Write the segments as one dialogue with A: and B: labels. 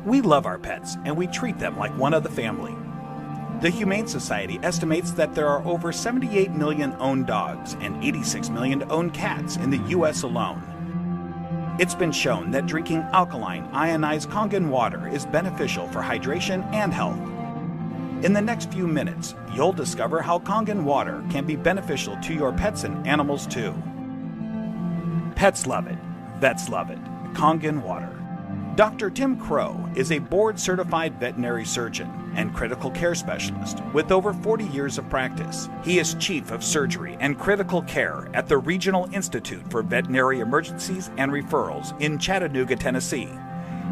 A: We love our pets, and we treat them like one of the family. The Humane Society estimates that there are over 78 million owned dogs and 86 million owned cats in the U.S. alone. It's been shown that drinking alkaline, ionized Kangen water is beneficial for hydration and health. In the next few minutes, you'll discover how Kangen water can be beneficial to your pets and animals too. Pets love it. Vets love it. Kangen water. Dr. Tim Crow is a board-certified veterinary surgeon and critical care specialist with over 40 years of practice. He is Chief of Surgery and Critical Care at the Regional Institute for Veterinary Emergencies and Referrals in Chattanooga, Tennessee.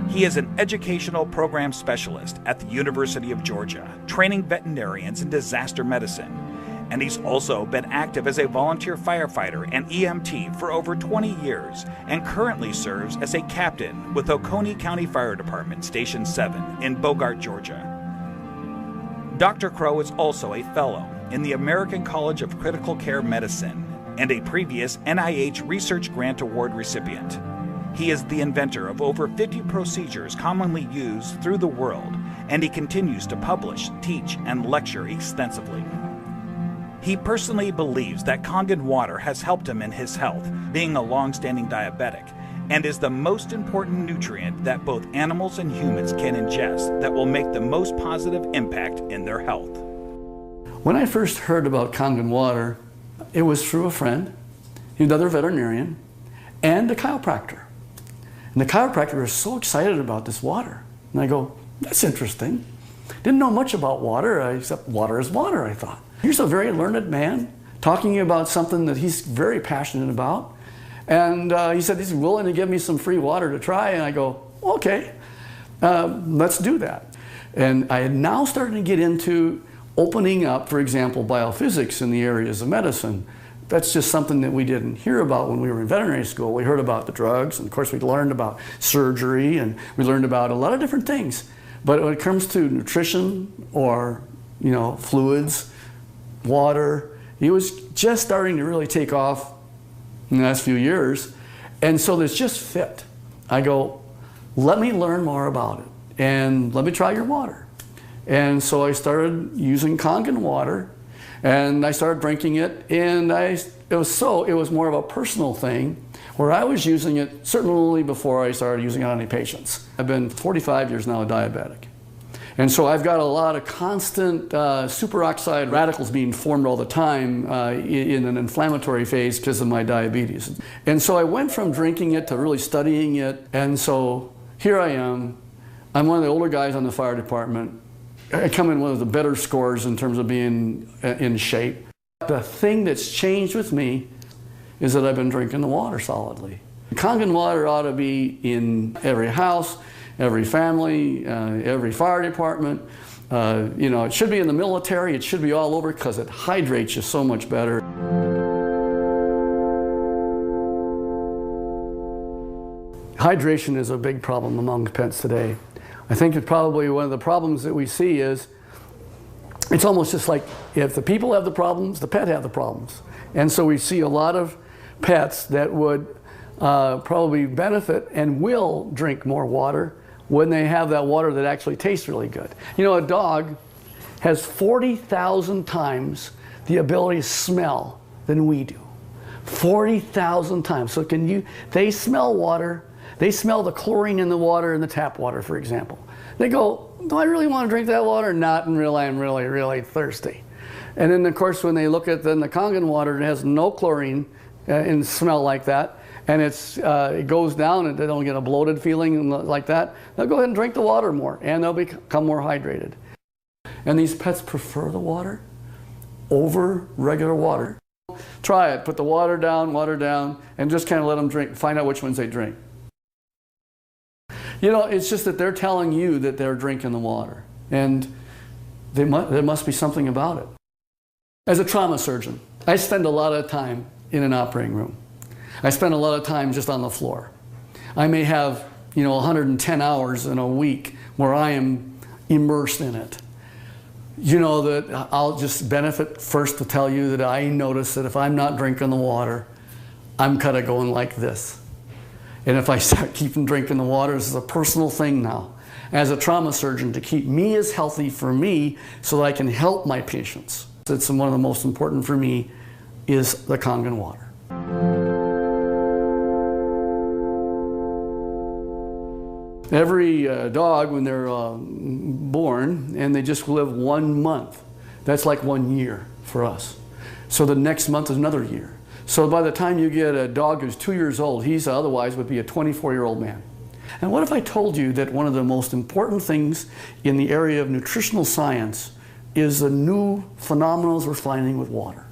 A: He is an educational program specialist at the University of Georgia, training veterinarians in disaster medicine. And he's also been active as a volunteer firefighter and EMT for over 20 years and currently serves as a captain with Oconee County Fire Department Station 7 in Bogart, Georgia. Dr. Crow is also a fellow in the American College of Critical Care Medicine and a previous NIH Research Grant Award recipient. He is the inventor of over 50 procedures commonly used through the world, and he continues to publish, teach, and lecture extensively. He personally believes that Kangen water has helped him in his health, being a long-standing diabetic, and is the most important nutrient that both animals and humans can ingest that will make the most positive impact in their health.
B: When I first heard about Kangen water, it was through a friend, another veterinarian, and a chiropractor. And the chiropractor was so excited about this water. And I go, that's interesting. Didn't know much about water, except water is water, I thought. Here's a very learned man talking about something that he's very passionate about. And he said he's willing to give me some free water to try. And I go, okay, let's do that. And I had now started to get into opening up, for example, biophysics in the areas of medicine. That's just something that we didn't hear about when we were in veterinary school. We heard about the drugs, and of course we learned about surgery, and we learned about a lot of different things. But when it comes to nutrition or, fluids, water, it was just starting to really take off in the last few years. And so this just fit. I go, let me learn more about it, and let me try your water. And so I started using Kangen water, and I started drinking it, and it was more of a personal thing, where I was using it certainly before I started using it on any patients. I've been 45 years now a diabetic. And so I've got a lot of constant superoxide radicals being formed all the time in an inflammatory phase because of my diabetes. And so I went from drinking it to really studying it. And so here I am. I'm one of the older guys on the fire department. I come in one of the better scores in terms of being in shape. The thing that's changed with me is that I've been drinking the water solidly. Kangen water ought to be in every house, every family, every fire department. It should be in the military. It should be all over because it hydrates you so much better. Hydration is a big problem among pets today. I think it's probably one of the problems that we see is it's almost just like if the people have the problems, the pet have the problems. And so we see a lot of pets that would probably benefit and will drink more water when they have that water that actually tastes really good. A dog has 40,000 times the ability to smell than we do. 40,000 times. So they smell water. They smell the chlorine in the water, in the tap water, for example. They go, do I really want to drink that water? Not until I'm really, really thirsty. And then, of course, when they look at the Kangen water, it has no chlorine and smell like that, and it goes down and they don't get a bloated feeling like that, they'll go ahead and drink the water more, and they'll become more hydrated. And these pets prefer the water over regular water. Try it. Put the water down, and just kind of let them drink. Find out which ones they drink. It's just that they're telling you that they're drinking the water, and there must be something about it. As a trauma surgeon, I spend a lot of time in an operating room. I spend a lot of time just on the floor. I may have, 110 hours in a week where I am immersed in it. That I'll just benefit first to tell you that I notice that if I'm not drinking the water, I'm kind of going like this. And if I start keeping drinking the water, this is a personal thing now, as a trauma surgeon, to keep me as healthy for me so that I can help my patients. It's one of the most important for me is the Kangen water. Every dog, when they're born, and they just live 1 month, that's like 1 year for us. So the next month is another year. So by the time you get a dog who's 2 years old, he's otherwise would be a 24-year-old man. And what if I told you that one of the most important things in the area of nutritional science is the new phenomena we're finding with water?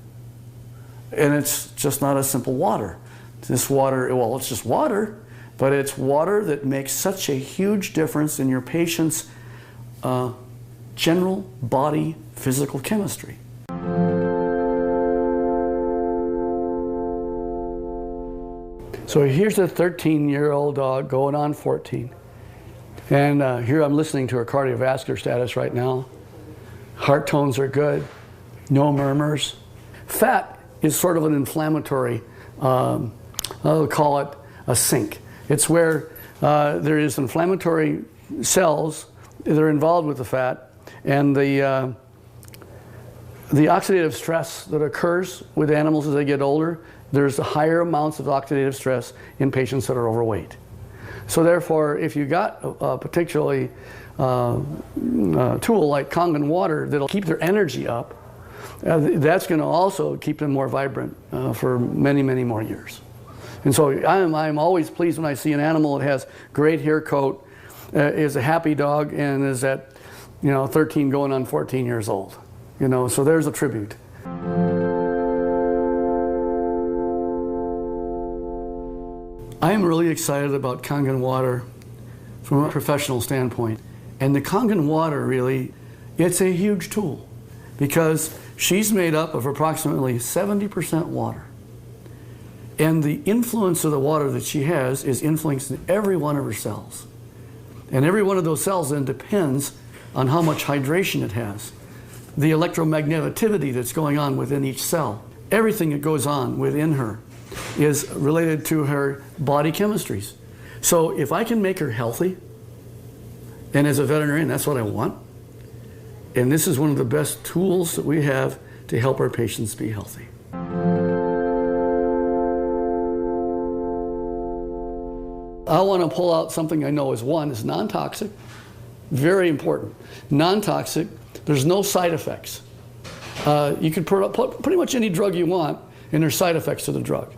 B: And it's just not a simple water. This water, well, it's just water, but it's water that makes such a huge difference in your patient's general body physical chemistry. So here's a 13-year-old dog going on 14. And here I'm listening to her cardiovascular status right now. Heart tones are good, no murmurs. Fat is sort of an inflammatory, I'll call it a sink. It's where there is inflammatory cells that are involved with the fat, and the oxidative stress that occurs with animals as they get older, there's higher amounts of oxidative stress in patients that are overweight. So therefore, if you got a particularly tool like Kangen water that'll keep their energy up, that's going to also keep them more vibrant for many, many more years. And so I'm always pleased when I see an animal that has great hair coat, is a happy dog, and is at 13 going on 14 years old. So there's a tribute. I am really excited about Kangen water from a professional standpoint. And the Kangen water really, it's a huge tool because she's made up of approximately 70% water. And the influence of the water that she has is influencing every one of her cells. And every one of those cells then depends on how much hydration it has. The electromagnetivity that's going on within each cell. Everything that goes on within her is related to her body chemistries. So if I can make her healthy, and as a veterinarian, that's what I want, and this is one of the best tools that we have to help our patients be healthy. I want to pull out something I know is non-toxic, very important. Non-toxic, there's no side effects. You can put pretty much any drug you want, and there's side effects to the drug.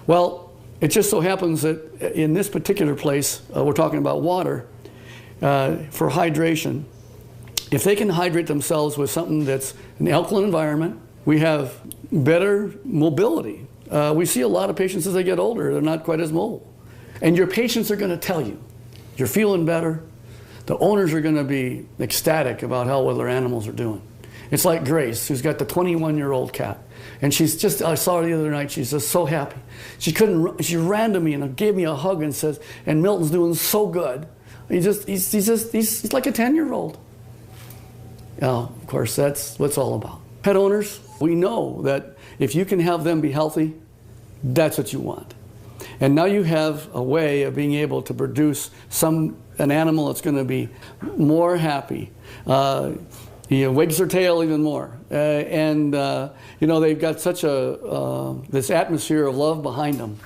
B: Well, it just so happens that in this particular place, we're talking about water, for hydration. If they can hydrate themselves with something that's an alkaline environment, we have better mobility. We see a lot of patients as they get older, they're not quite as mobile. And your patients are going to tell you, you're feeling better. The owners are going to be ecstatic about how well their animals are doing. It's like Grace, who's got the 21-year-old cat. And she's just, I saw her the other night, she's just so happy. She ran to me and gave me a hug and says, and Milton's doing so good. He's like a 10-year-old. Of course, that's what it's all about. Pet owners, we know that if you can have them be healthy, that's what you want. And now you have a way of being able to produce an animal that's going to be more happy. Wags their tail even more. They've got such this atmosphere of love behind them.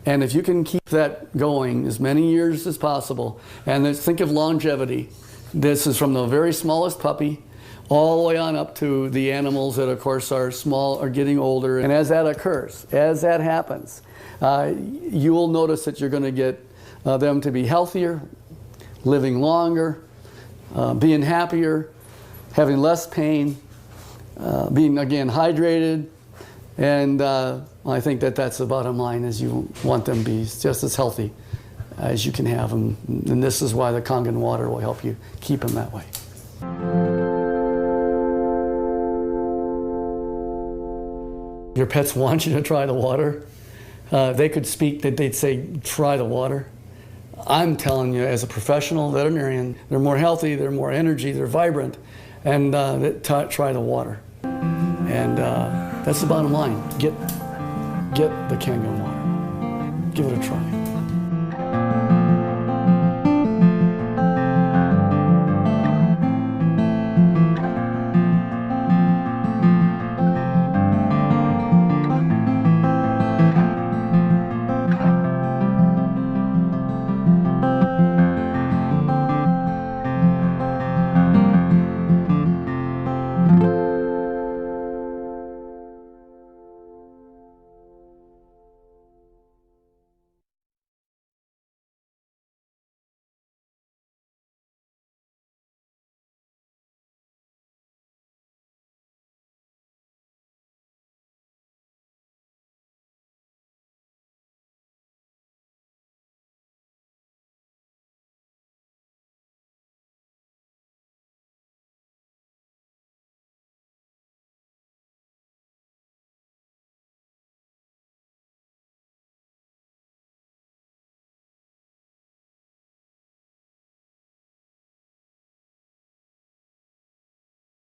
B: And if you can keep that going as many years as possible, and think of longevity. This is from the very smallest puppy all the way on up to the animals that, of course, are small, are getting older. And as that occurs, as that happens, you will notice that you're going to get them to be healthier, living longer, being happier, having less pain, being, again, hydrated. And I think that that's the bottom line, is you want them to be just as healthy as you can have them. And this is why the Kangen water will help you keep them that way. Your pets want you to try the water. They could speak, they'd say, try the water. I'm telling you, as a professional veterinarian, they're more healthy, they're more energy, they're vibrant, and try the water. And that's the bottom line. Get the Kangen water. Give it a try.